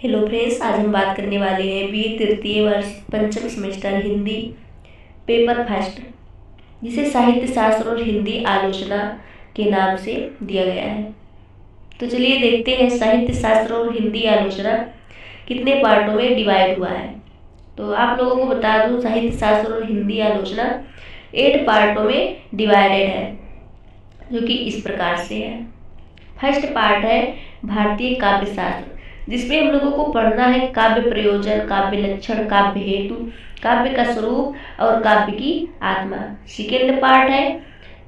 Hello friends, आज हम बात करने वाले हैं बीए तृतीय वर्ष पंचम सेमेस्टर हिंदी पेपर फर्स्ट, जिसे साहित्य शास्त्र और हिंदी आलोचना के नाम से दिया गया है। तो चलिए देखते हैं साहित्य शास्त्र और हिंदी आलोचना कितने पार्टों में डिवाइड हुआ है। तो आप लोगों को बता दूं, साहित्य शास्त्र और हिंदी आलोचना 8 पार्टों में डिवाइडेड है, जो कि इस प्रकार से है। फर्स्ट पार्ट है भारतीय काव्य शास्त्र, जिसमें हम लोगों को पढ़ना है काव्य प्रयोजन, काव्य लक्षण, काव्य हेतु, काव्य का स्वरूप और काव्य की आत्मा। सेकेंड पार्ट है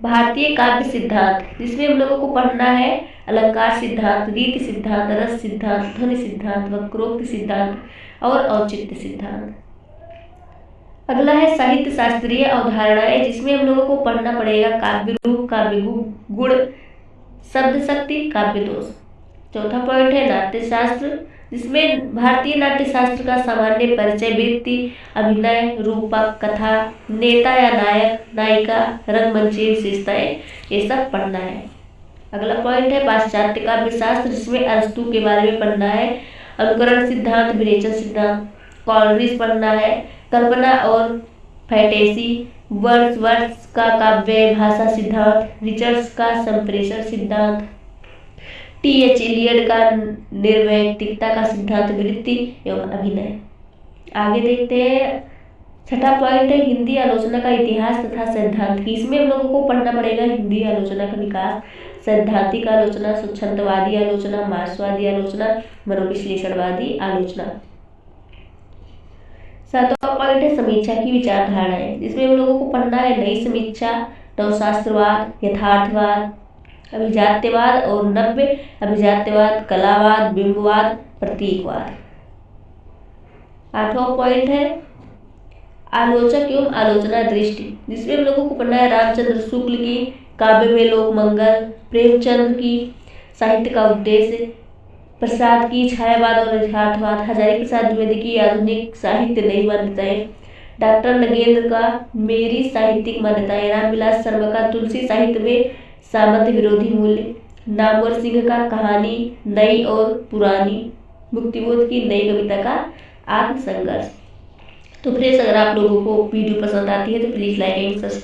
भारतीय काव्य सिद्धांत, जिसमें हम लोगों को पढ़ना है अलंकार सिद्धांत, रीति सिद्धांत, रस सिद्धांत, ध्वनि सिद्धांत, वक्रोक्ति सिद्धांत और औचित्य सिद्धांत। अगला है साहित्य शास्त्रीय अवधारणाएं, जिसमें हम लोगों को पढ़ना पड़ेगा काव्य रूप, काव्य गुण, शब्द शक्ति, काव्य दोष। चौथा पॉइंट है नाट्य शास्त्र, जिसमें भारतीय नाट्य शास्त्र का सामान्य परिचय, वृत्ति, अभिनय, रूपक, कथा, नेता या नायक, नायिका, रंगमंचीय विशेषताएं, ये सब पढ़ना है। अगला पॉइंट है पाश्चात्य काव्य शास्त्र, जिसमें अरस्तु के बारे में पढ़ना है, अनुकरण सिद्धांत, विरेचन सिद्धांत, कॉलरिज पढ़ना है, कल्पना और फैंटेसी, वर्ड्सवर्थ का काव्य भाषा सिद्धांत, रिचर्ड्स का संप्रेषण सिद्धांत, टी.एच. एलियट का निर्वैयक्तिकता का सिद्धांत, वृत्ति एवं अभिनय। आगे देखते हैं। छठा पॉइंट है हिंदी आलोचना का इतिहास तथा सैद्धांतिक। इसमें हम लोगों को पढ़ना पड़ेगा हिंदी आलोचना का विकास, सैद्धांतिक आलोचना, स्वच्छंदवादी आलोचना, मार्क्सवादी आलोचना, मनोविश्लेषणवादी आलोचना। सातवां पॉइंट है समीक्षा की विचारधाराएं, जिसमें हम लोगों को पढ़ना है नई समीक्षा, नवशास्त्रवाद, यथार्थवाद, अभिजात्यवाद और नव्य अभिजात्यवाद, कलावाद, बिंबवाद, प्रतीकवाद। आठवां पॉइंट है आलोचक एवं आलोचना दृष्टि, जिसमें हम लोगों को पढ़ना है रामचंद्र शुक्ल की काव्य में लोक मंगल, प्रेमचंद की साहित्य का उद्देश्य, प्रसाद की छायावाद और यथार्थवाद, हजारी प्रसाद द्विवेदी की आधुनिक साहित्य नई मान्यताएं, डॉक्टर नगेंद्र का मेरी साहित्यिक मान्यताएं, रामविलास शर्मा का तुलसी साहित्य में सामंत विरोधी मूल्य, नामवर सिंह का कहानी नई और पुरानी, मुक्तिबोध की नई कविता का आत्मसंघर्ष। तो फ्रेंड्स, अगर आप लोगों को वीडियो पसंद आती है तो प्लीज़ लाइक एंड सब्सक्राइब